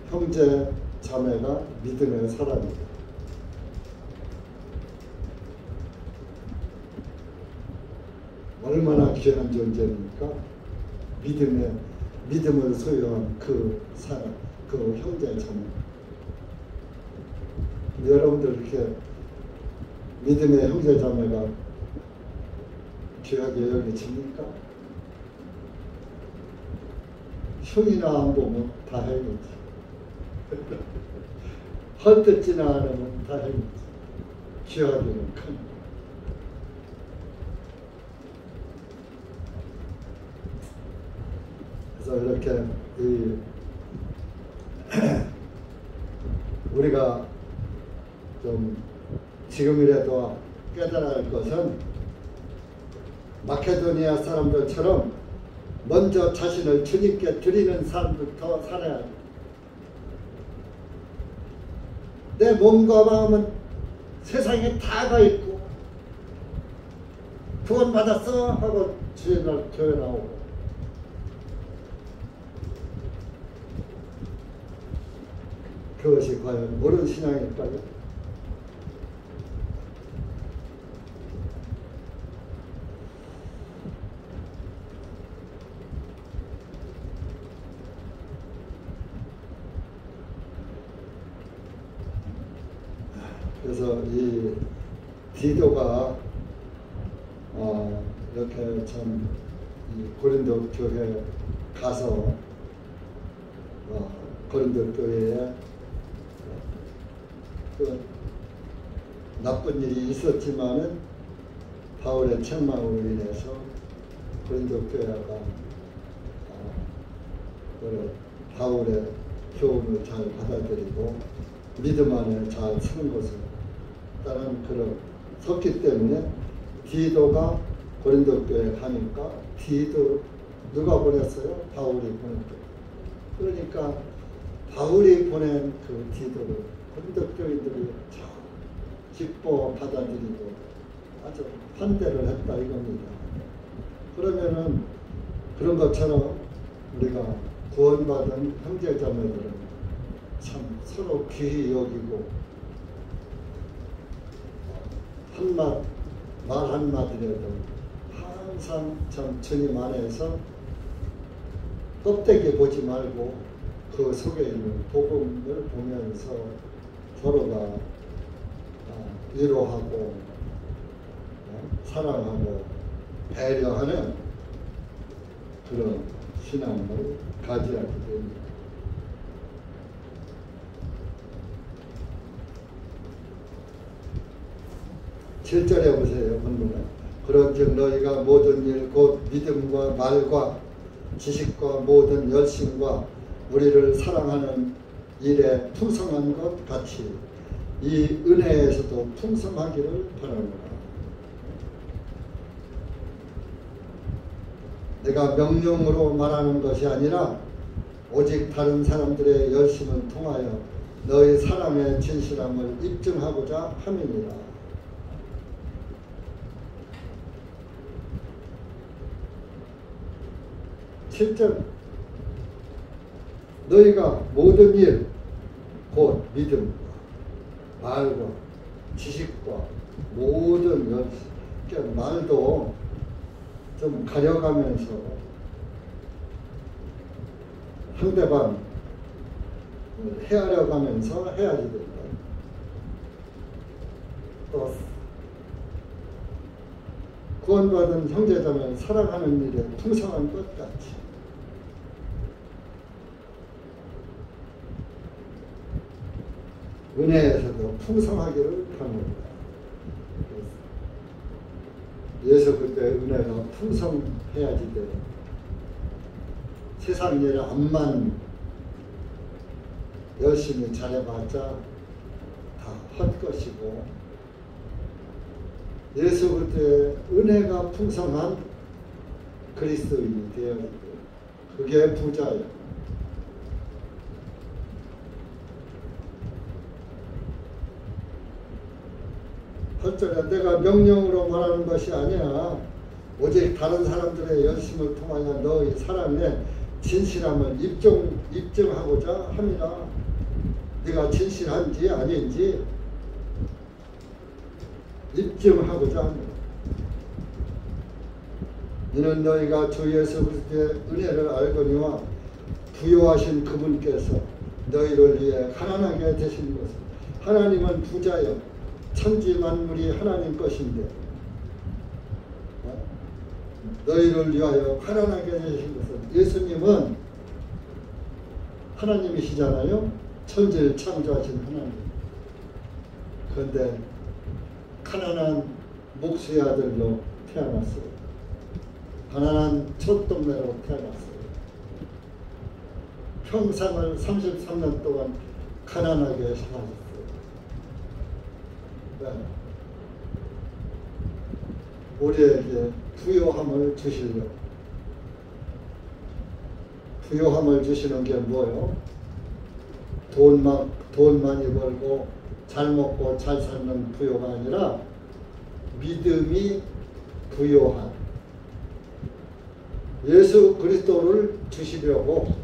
형제 자매가 믿음의 사람이다. 얼마나 귀한 존재입니까? 믿음을 소유한 그 사람, 그 형제 자매. 여러분들 이렇게 믿음의 형제 자매가 귀하게 여겨집니까? 흉이나 안 보면 다 해야지. 헐뜯지나 않으면 다 해야지. 귀하기는 큰. 그래서 이렇게 우리가 좀 지금이라도 깨달아야 할 것은 마케도니아 사람들처럼 먼저 자신을 주님께 드리는 삶부터 살아야 해. 내 몸과 마음은 세상에 다가 있고 구원받았어 하고 주일날 교회 나오고 그것이 과연 옳은 신앙일까요? 그래서 이 디도가 이렇게 참 이 고린도 교회 가서 고린도 교회에 그 나쁜 일이 있었지만은 바울의 책망으로 인해서 고린도 교회가 바울의 교훈을 잘 받아들이고 믿음 안에 잘 서는 것을 따른 그런 섰기 때문에 디도가 고린도 교회에 가니까 디도 누가 보냈어요? 바울이 보냈죠. 그러니까 바울이 보낸 그 디도를 고린도 교인들이 참 기뻐 받아들이고 아주 환대를 했다 이겁니다. 그러면은 그런 것처럼 우리가 구원받은 형제자매들은 참 서로 귀히 여기고 말 한마디라도 항상 참 주님 안에서 껍데기 보지 말고 그 속에 있는 복음을 보면서 서로가 위로하고 사랑하고 배려하는 그런 신앙을 가져야 됩니다. 7절에 보세요. 본문은 그런즉 너희가 모든 일 곧 믿음과 말과 지식과 모든 열심과 우리를 사랑하는 일에 풍성한 것 같이 이 은혜에서도 풍성하기를 바라노라. 내가 명령으로 말하는 것이 아니라 오직 다른 사람들의 열심을 통하여 너희 사랑의 진실함을 입증하고자 함이니라. 7절 너희가 모든 일 곧 믿음, 말과 지식과 모든 열심, 그러니까 말도 좀 가려가면서 상대방 헤아려 가면서 해야지 된다. 또 구원받은 형제자매를 사랑하는 일에 풍성한 것 같이 은혜에서도 풍성하기를 바랍니다. 예수 그때 은혜가 풍성해야지 돼요. 세상 일을 암만 열심히 잘해봤자 다 헛것이고 예수 그때 은혜가 풍성한 그리스도인이 되어야 돼요. 그게 부자예요. 8절에 내가 명령으로 말하는 것이 아니야. 오직 다른 사람들의 열심을 통하여 너희 사랑의 진실함을 입증하고자 함이라. 네가 진실한지 아닌지 입증하고자 합니다. 이는 너희가 주 예수 그리스도의 은혜를 알거니와 부요하신 그분께서 너희를 위해 가난하게 되신 것을 하나님은 부자여 천지 만물이 하나님 것인데 너희를 위하여 가난하게 되신 것은 예수님은 하나님이시잖아요. 천지를 창조하신 하나님. 그런데 가난한 목수의 아들로 태어났어요. 가난한 촌동네로 태어났어요. 평생을 33년 동안 가난하게 살았어요. 우리에게 부요함을 주시려고. 부요함을 주시는 게 뭐예요? 돈 많이 벌고 잘 먹고 잘 사는 부요가 아니라 믿음이 부요한 예수 그리스도를 주시려고,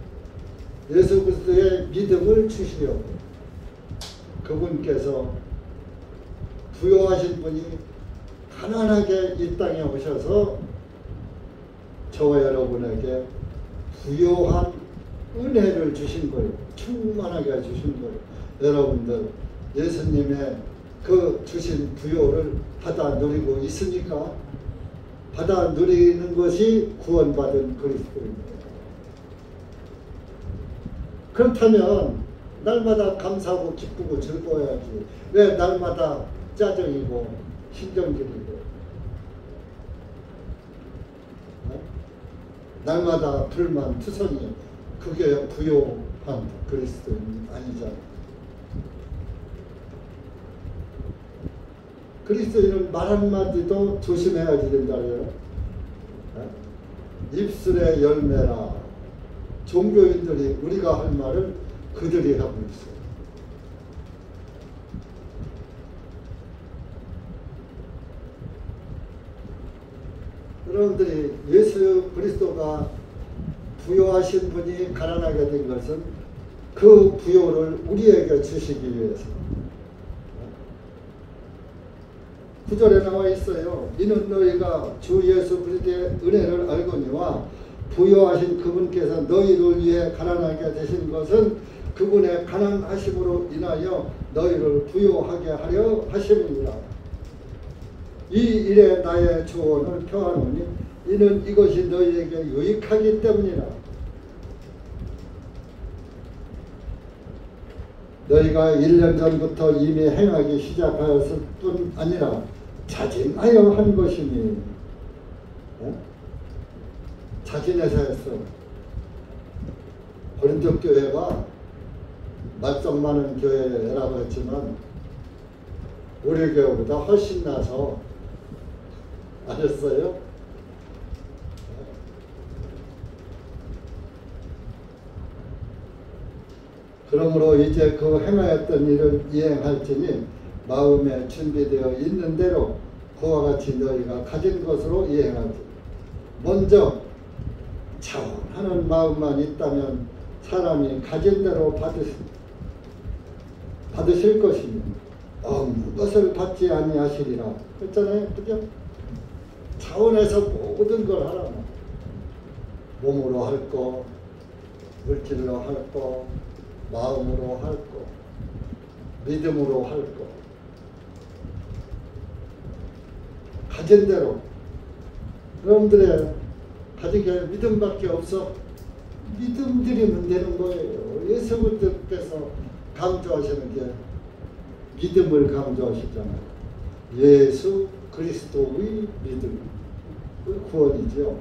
예수 그리스도의 믿음을 주시려고 그분께서 부요하신 분이 가난하게 이 땅에 오셔서 저와 여러분에게 부요한 은혜를 주신 거예요. 충만하게 주신 거예요. 여러분들 예수님의 그 주신 부요를 받아 누리고 있으니까 받아 누리는 것이 구원받은 그리스도입니다. 그렇다면 날마다 감사하고 기쁘고 즐거워야지. 왜 날마다 짜증이고 신경질이고 날마다 불만 투성이 그게 부요한 그리스도인 아니잖아. 그리스도인은 말 한마디도 조심해야지 된다고요. 입술의 열매라. 종교인들이 우리가 할 말을 그들이 하고 있어요. 여러분들이 예수 그리스도가 부요하신 분이 가난하게 된 것은 그 부요를 우리에게 주시기 위해서. 9절에 나와 있어요. 이는 너희가 주 예수 그리스도의 은혜를 알거니와 부요하신 그분께서 너희를 위해 가난하게 되신 것은 그분의 가난하심으로 인하여 너희를 부요하게 하려 하심이니라. 이 일에 나의 조언을 표하노니 이는 이것이 너희에게 유익하기 때문이라. 너희가 1년 전부터 이미 행하기 시작하였을 뿐 아니라 자진하여 한 것이니. 자진해서 했어. 고린도 교회가 말썽 많은 교회라고 했지만 우리 교회보다 훨씬 나서 아셨어요? 그러므로 이제 그 행하였던 일을 이행할지니 마음에 준비되어 있는 대로 그와 같이 너희가 가진 것으로 이행하지. 먼저 자원하는 마음만 있다면 사람이 가진 대로 받으실 것이며 없는 것을 받지 아니하시리라. 그랬잖아요. 그죠? 자원해서 모든 걸 하라. 몸으로 할 거, 물질로 할 거, 마음으로 할 거, 믿음으로 할 거. 가진 대로. 여러분들의 가지게 믿음밖에 없어. 믿음 드리면 되는 거예요. 예수님께서 강조하시는 게 믿음을 강조하시잖아요. 예수 그리스도의 믿음. 그 구원이죠.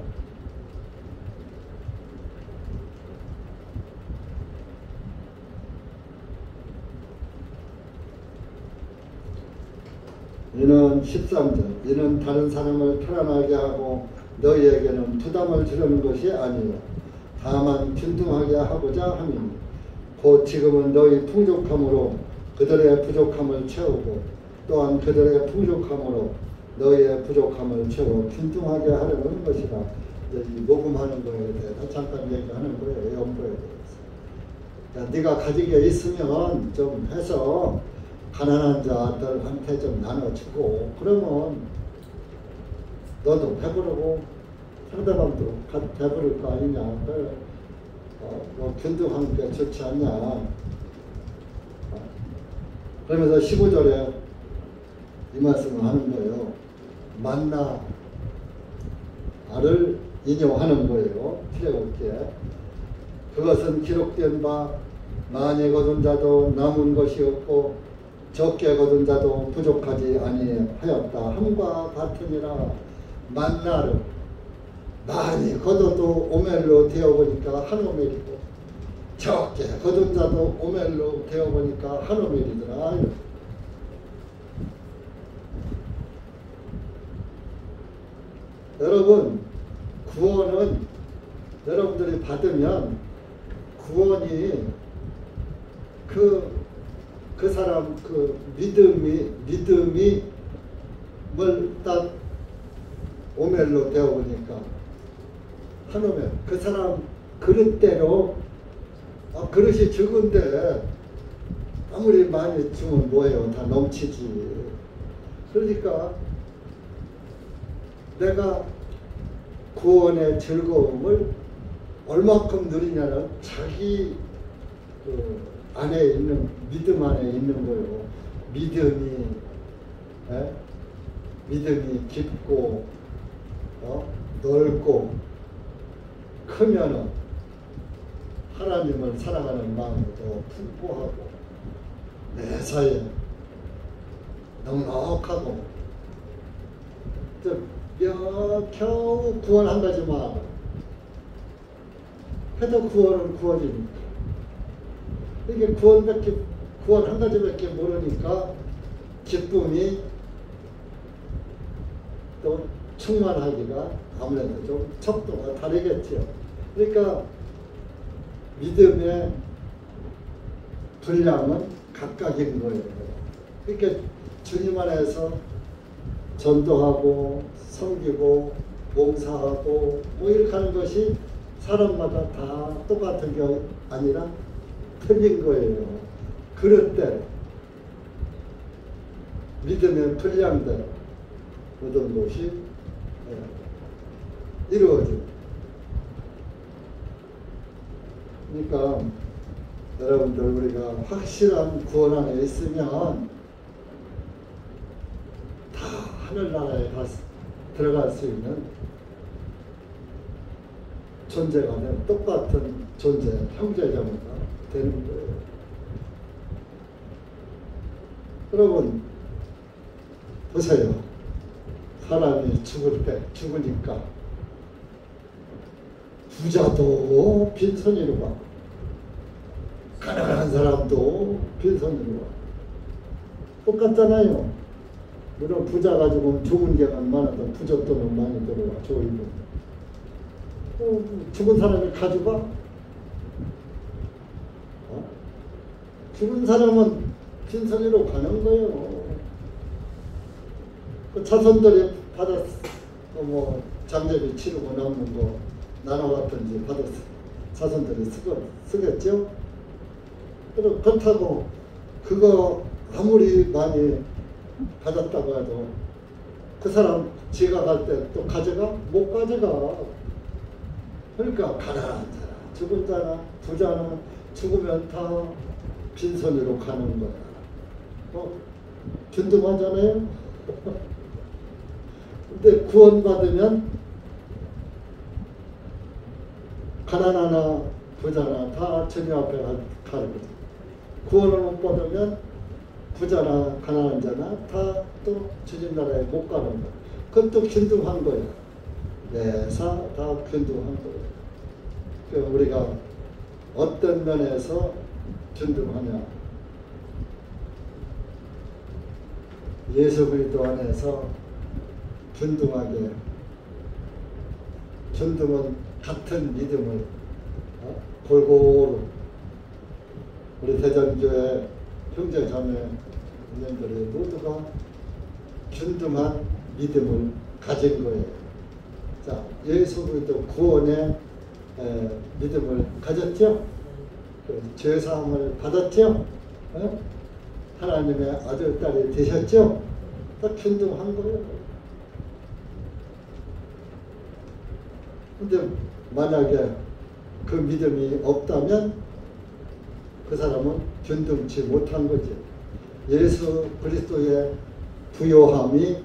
이는 13절. 이는 다른 사람을 편안하게 하고 너희에게는 부담을 주려는 것이 아니요 다만 균등하게 하고자 함이니 곧 지금은 너희 풍족함으로 그들의 부족함을 채우고 또한 그들의 풍족함으로 너희의 부족함을 채워 균등하게 하려는 것이라. 이 녹음하는 거에 대해서 잠깐 얘기하는 거예요. 연보에 대해서. 네가 가지게 있으면 좀 해서 가난한 자들한테 좀 나눠주고 그러면 너도 배부르고 상대방도 배부를 거 아니냐. 뭐 균등한 게 좋지 않냐. 그러면서 15절에 이 말씀을 하는 거예요. 만나를 인용하는 거예요. 필요없게. 그것은 기록된 바 많이 거둔 자도 남은 것이 없고 적게 거둔 자도 부족하지 아니하였다 함과 같으니라. 만나를 많이 거둬도 오멜로 되어보니까 한 오멜이고 적게 거둔 자도 오멜로 되어보니까 한 오멜이더라. 여러분 구원은 여러분들이 받으면 구원이 그 사람 그 믿음이 딱 오멜로 되어보니까 한 오멜. 그 사람 그릇대로 그릇이 적은데 아무리 많이 주면 뭐예요? 다 넘치지. 그러니까 내가 구원의 즐거움을 얼마큼 누리냐는 자기 안에 있는 믿음 안에 있는 거예요. 믿음이 에? 믿음이 깊고 넓고 크면은 하나님을 사랑하는 마음도 풍부하고 매사에 넉넉하고 겨우 구원 한 가지만 해도 구원은 구원이니까 이게 구원 한 가지밖에 모르니까 기쁨이 또 충만하기가 아무래도 좀 척도가 다르겠죠. 그러니까 믿음의 분량은 각각인 거예요. 그러니까 주님 안에서 전도하고 섬기고 봉사하고 뭐 이렇게 하는 것이 사람마다 다 똑같은 게 아니라 틀린 거예요. 그럴 때 믿음의 분량대로 모든 것이 이루어져요. 그러니까 여러분들 우리가 확실한 구원 안에 있으면 다 하늘나라에 들어갈 수 있는 존재가 되는 똑같은 존재, 형제자매가 되는 거예요. 여러분 보세요. 사람이 죽으니까 부자도 빈손으로 가, 가난한 사람도 빈손으로 가. 똑같잖아요. 물론 부자 가지고 좋은 게만 많아도 부자 돈은 많이 들어와. 좋은 거. 죽은 사람이 가져가? 죽은 사람은 빈손으로 가는 거예요. 그 자손들이 받았어. 뭐 장례비 치르고 남는 거 나눠갔든지 받았어. 자손들이 쓰겠죠? 그렇다고 그거 아무리 많이 받았다고 해도 그 사람 지가 갈 때 또 가져가? 못 가져가. 그러니까 가난한 사람, 죽은 자나 부자는 죽으면 다 빈손으로 가는 거야. 균등하잖아요? 근데 구원받으면 가난하나 부자나 다 주님 앞에 가는 거죠. 구원을 못 받으면 부자나 가난한 자나 다 또 주님 나라에 못 가는 거야. 그것도 균등한 거야. 매사 다 균등한 거야. 그러니까 우리가 어떤 면에서 균등하냐? 예수 그리스도 안에서 균등하게, 균등은 같은 믿음을 골고루 우리 대전교회 형제 자매님들이 모두가 균등한 믿음을 가진 거예요. 자, 예수 그리스도 구원의 믿음을 가졌죠? 죄사함을 받았죠? 하나님의 아들, 딸이 되셨죠? 다 균등한 거예요. 근데 만약에 그 믿음이 없다면 그 사람은 균등치 못한 거지. 예수 그리스도의 부요함이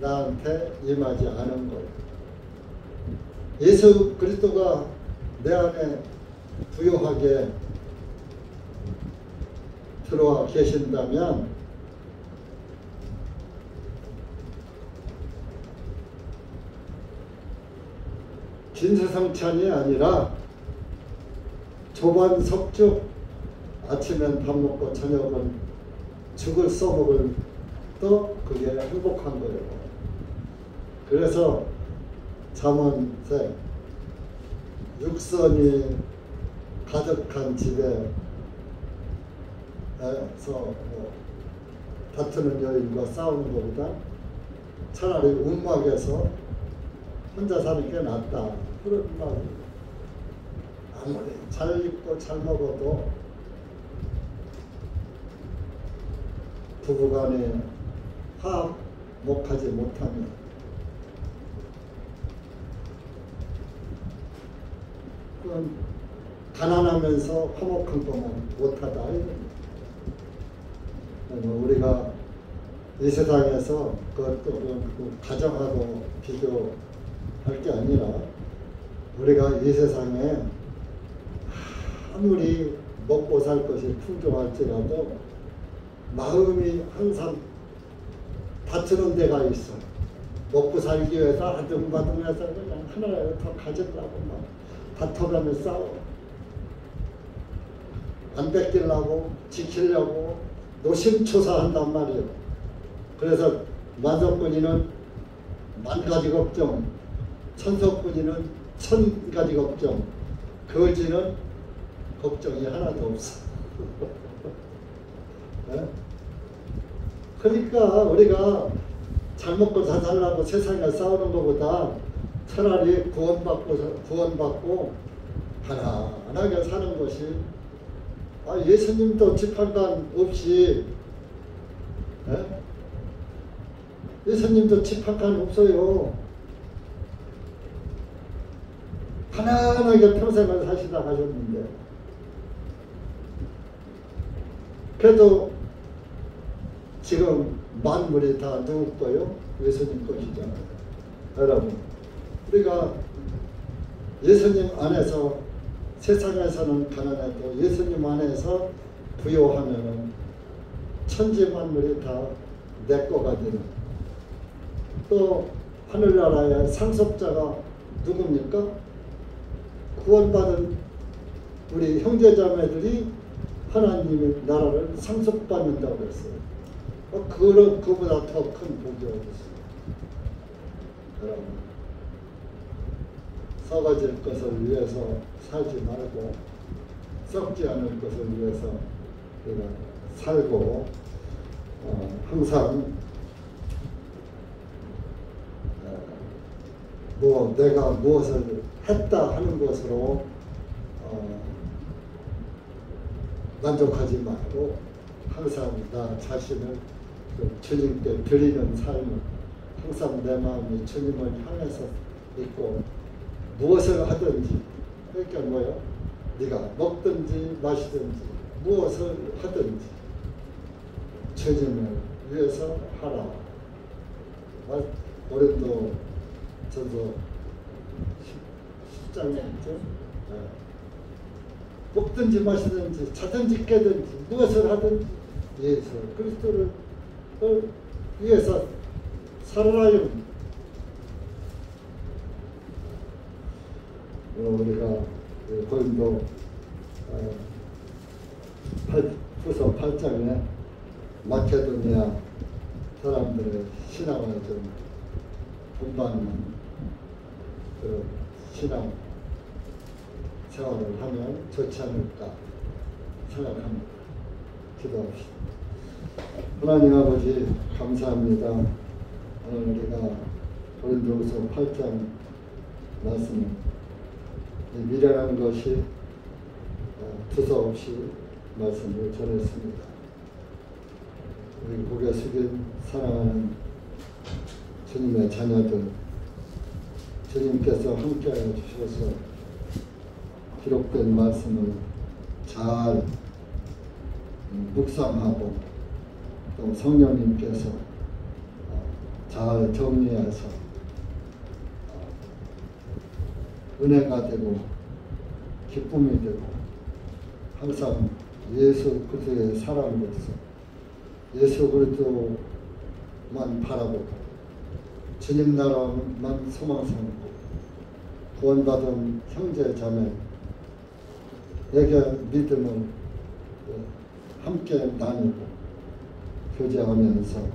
나한테 임하지 않은 거예요. 예수 그리스도가 내 안에 부요하게 들어와 계신다면 진세상찬이 아니라 조반석죽, 아침엔 밥 먹고 저녁은 죽을 써먹을 또 그게 행복한 거예요. 그래서 잠언에 육선이 가득한 집에서 다투는 여인과 싸우는 것보다 차라리 움막에서 혼자 사는 게 낫다. 그런 말이에요. 아무리 잘 입고 잘 먹어도 부부간에 화목하지 못하면 그건 가난하면서 화목한 것만 못하다. 우리가 이 세상에서 그것도 가정하고 비교할 게 아니라 우리가 이 세상에 아무리 먹고 살 것이 풍족할지라도 마음이 항상 다투는 데가 있어. 먹고 살기 위해서 아둥바둥해서 그냥 하나라도 더 가지려고 막 다퉈가며 싸워. 안 뺏기려고 지키려고 노심초사한단 말이에요. 그래서 만석군이는 만가지 걱정, 천석군이는 천가지 걱정, 거지는 걱정이 하나도 없어. 네? 그러니까 우리가 잘 먹고 잘 살라고 세상에 싸우는 것보다 차라리 구원받고 편안하게 사는 것이, 예수님도 집합관 없이, 예수님도 집합관 없어요. 편안하게 평생을 사시다 가셨는데, 그래도 지금 만물이 다 누구 거요? 예수님 것이잖아요. 여러분, 우리가 예수님 안에서, 세상에서는 가난해도 예수님 안에서 부요하면은 천지 만물이 다 내 거가 되는. 또 하늘나라의 상속자가 누굽니까? 구원받은 우리 형제자매들이 하나님의 나라를 상속받는다고 그랬어요. 그보다 더 큰 복이 어디 있어요? 여러분, 썩어질 것을 위해서 살지 말고 썩지 않을 것을 위해서 우리가 살고, 항상 내가 무엇을 했다 하는 것으로 만족하지 말고 항상 나 자신을 주님께 드리는 삶을, 항상 내 마음이 주님을 향해서 있고, 무엇을 하든지, 그러니까 뭐요? 네가 먹든지 마시든지 무엇을 하든지 주님을 위해서 하라. 고린도 전서 10장에 있죠. 먹든지 마시든지 자든지 깨든지 무엇을 하든지 예수 그리스도를 위해서 살아요. 우리가 고린도 후서 8장에 마케도니아 사람들의 신앙을 좀 본받는 그런 신앙 생활을 하면 좋지 않을까 생각합니다. 기도합시다. 하나님 아버지 감사합니다. 오늘 우리가 고린도후서 8장 말씀을 미련한 것이 두서없이 말씀을 전했습니다. 우리 고개 숙인 사랑하는 주님의 자녀들, 주님께서 함께하여 주셔서 기록된 말씀을 잘 묵상하고 또 성령님께서 잘 정리해서 은혜가 되고 기쁨이 되고 항상 예수 그리스도의 사람으로서 예수 그리스도만 바라보고 주님 나라만 소망 삼고 구원받은 형제 자매에게 믿음을 함께 나누고 교제하면서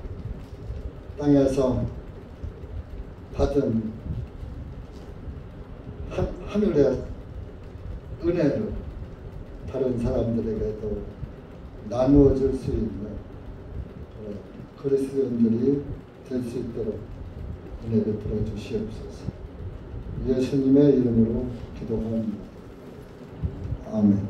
땅에서 받은 하늘의 은혜를 다른 사람들에게도 나누어 줄 수 있는 그리스도인들이 될 수 있도록 은혜 베풀어 주시옵소서. 예수님의 이름으로 기도합니다. 아멘.